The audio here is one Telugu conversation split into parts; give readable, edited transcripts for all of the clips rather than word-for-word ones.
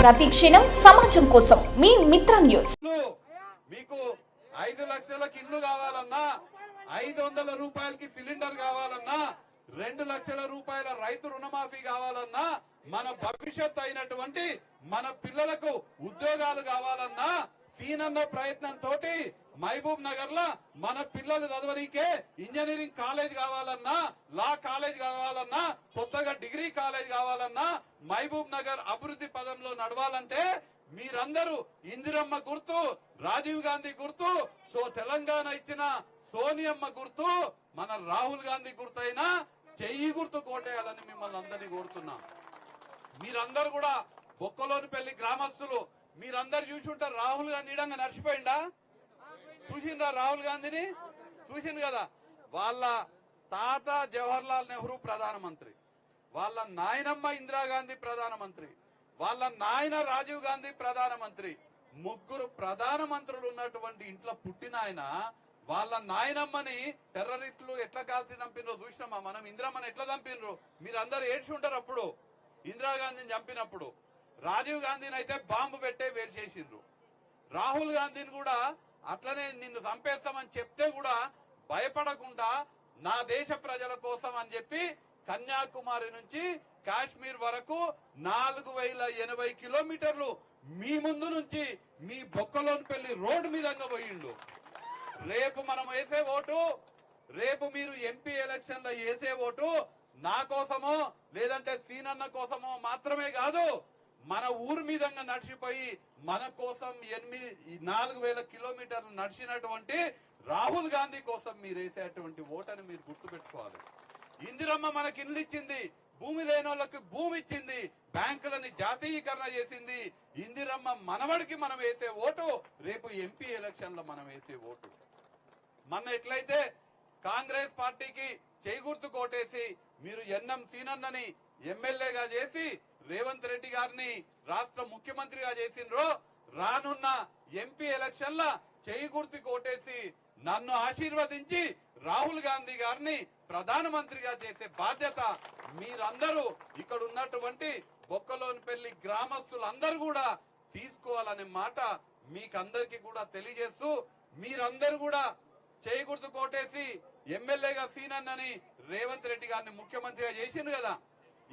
ప్రతి క్షణం సమాజం కోసం మీ మిత్ర న్యూస్. మీకు 5 లక్షలకు ఇల్లు కావాలన్నా, 500 రూపాయలకి సిలిండర్ కావాలన్నా, 2 లక్షల రూపాయల రైతు రుణమాఫీ కావాలన్నా, మన భవిష్యత్ అయినటువంటి మన పిల్లలకు ఉద్యోగాలు కావాలన్నా, సీనన్న ప్రయత్నంతో మహబూబ్ నగర్ లో మన పిల్లలు చదవనీకే ఇంజనీరింగ్ కాలేజ్ కావాలన్నా, లా కాలేజ్ కావాలన్నా, కొత్తగా డిగ్రీ కాలేజ్ కావాలన్నా, మహబూబ్ నగర్ అభివృద్ధి పదంలో నడవాలంటే మీరందరూ ఇందిరమ్మ గుర్తు, రాజీవ్ గాంధీ గుర్తు, తెలంగాణ ఇచ్చిన సోనియమ్మ గుర్తు, మన రాహుల్ గాంధీ గుర్తు అయినా చెయ్యి గుర్తు కోటేయాలని మిమ్మల్ని అందరినీ కోరుతున్నాం. మీరందరూ కూడా బొక్కలోనిపల్లి గ్రామస్తులు మీరందరు చూసి ఉంటారు. రాహుల్ గాంధీ ఇడంగా నడిచిపోయిందా? చూసిండ్రా రాహుల్ గాంధీని? చూసింది కదా. వాళ్ళ తాత జవహర్ లాల్ నెహ్రూ ప్రధానమంత్రి, వాళ్ళ నాయనమ్మ ఇందిరాగాంధీ ప్రధానమంత్రి, వాళ్ళ నాయన రాజీవ్ గాంధీ ప్రధానమంత్రి. ముగ్గురు ప్రధానమంత్రులు ఉన్నటువంటి ఇంట్లో పుట్టిన ఆయన వాళ్ళ నాయనమ్మని టెర్రరిస్టులు ఎట్లా కాల్చి చంపినరో చూసినామా మనం? ఇందిరమ్మని ఎట్లా చంపినరు మీరందరూ ఏడ్చి ఉంటారు. అప్పుడు ఇందిరాగాంధీని చంపినప్పుడు రాజీవ్ గాంధీని అయితే బాంబు పెట్టే వేలు చేసిండ్రు. రాహుల్ గాంధీని కూడా అట్లనే నిన్ను చంపేస్తామని చెప్తే కూడా భయపడకుండా నా దేశ ప్రజల కోసం అని చెప్పి కన్యాకుమారి నుంచి కాశ్మీర్ వరకు 4080 కిలోమీటర్లు మీ ముందు నుంచి మీ బొక్కలోనిపల్లి రోడ్డు మీదంగా పోయిండు. రేపు మనం వేసే ఓటు, రేపు మీరు ఎంపీ ఎలక్షన్ లో వేసే ఓటు నా కోసమో లేదంటే సీనన్న కోసమో మాత్రమే కాదు, మన ఊరు మీదంగా నడిచిపోయి మన కోసం 4000 కిలోమీటర్లు నడిచినటువంటి రాహుల్ గాంధీ కోసం మీరు వేసేటువంటి ఓటని మీరు గుర్తుపెట్టుకోవాలి. ఇందిరమ్మ మనకి ఇల్లు ఇచ్చింది, భూమి లేని వాళ్ళకి భూమి ఇచ్చింది, బ్యాంకులని జాతీయకరణ చేసింది. ఇందిరమ్మ మనవడికి మనం వేసే ఓటు రేపు ఎంపీ ఎలక్షన్ లో మనం వేసే ఓటు. మొన్న ఎట్లయితే కాంగ్రెస్ పార్టీకి చేగుర్తు కోటేసి మీరు ఎన్ఎం సీనన్నని ఎమ్మెల్యేగా చేసి రేవంత్ రెడ్డి గారిని రాష్ట్ర ముఖ్యమంత్రిగా చేసిండ్రో, రానున్న ఎంపీ ఎలక్షన్ ల చేయి గుర్తు కోటేసి నన్ను ఆశీర్వదించి రాహుల్ గాంధీ గారిని ప్రధానమంత్రిగా చేసే బాధ్యత మీరందరూ ఇక్కడ ఉన్నటువంటి బొక్కలోనిపల్లి గ్రామస్తులందరూ కూడా తీసుకోవాలనే మాట మీకందరికీ కూడా తెలియజేస్తూ, మీరందరూ కూడా చేయి గుర్తు కోటేసి ఎమ్మెల్యేగా సీనన్నని రేవంత్ రెడ్డి గారిని ముఖ్యమంత్రిగా చేసింది కదా.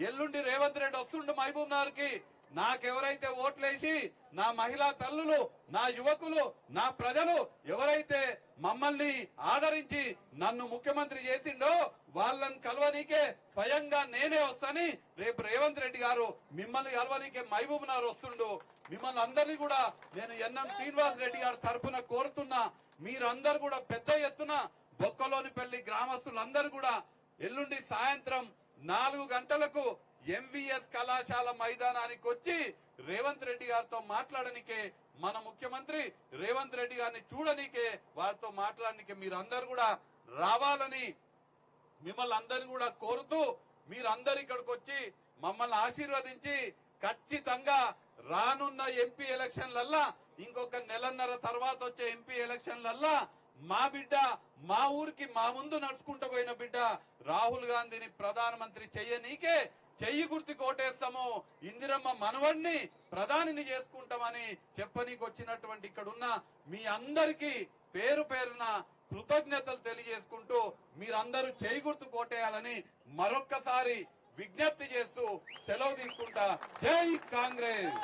ఎల్లుండి రేవంత్ రెడ్డి వస్తుండు మహబూబ్ నగర్ కి. నాకెవరైతే ఓట్లేసి నా మహిళా తల్లులు, నా యువకులు, నా ప్రజలు ఎవరైతే మమ్మల్ని ఆదరించి నన్ను ముఖ్యమంత్రి చేసిండో వాళ్ళని కలవనీకే స్వయంగా నేనే వస్తాని. రేపు రేవంత్ రెడ్డి గారు మిమ్మల్ని కలవనీకే మహబూబ్ నగర్ వస్తుండు. మిమ్మల్ని అందరినీ కూడా నేను ఎన్ఎం శ్రీనివాస్ రెడ్డి గారి తరఫున కోరుతున్నా. మీరందరూ కూడా పెద్ద ఎత్తున బొక్కలోనిపల్లి గ్రామస్తులందరూ కూడా ఎల్లుండి సాయంత్రం 4 గంటలకు ఎంవీఎస్ కళాశాల మైదానానికి వచ్చి రేవంత్ రెడ్డి గారితో మాట్లాడనికే, మన ముఖ్యమంత్రి రేవంత్ రెడ్డి గారిని చూడనికే, వారితో మాట్లాడనికే మీరందరూ కూడా రావాలని మిమ్మల్ని అందరినీ కూడా కోరుతూ, మీరందరూ ఇక్కడికి వచ్చి మమ్మల్ని ఆశీర్వదించి ఖచ్చితంగా రానున్న ఎంపీ ఎలక్షన్లల్లా, ఇంకొక నెలన్నర తర్వాత వచ్చే ఎంపీ ఎలక్షన్లల్లా మా బిడ్డ, మా ఊరికి మా ముందు నడుచుకుంటూ పోయిన బిడ్డ రాహుల్ గాంధీని ప్రధానమంత్రి చెయ్యనీకే చెయ్యి గుర్తు కోటేస్తాము, ఇందిరమ్మ మనవడిని ప్రధానిని చేసుకుంటామని చెప్పనీకి వచ్చినటువంటి ఇక్కడున్న మీ అందరికీ పేరు పేరున కృతజ్ఞతలు తెలియజేసుకుంటూ మీరందరూ చేయి గుర్తు కోటేయాలని మరొక్కసారి విజ్ఞప్తి చేస్తూ సెలవు తీసుకుంటా. జై కాంగ్రెస్.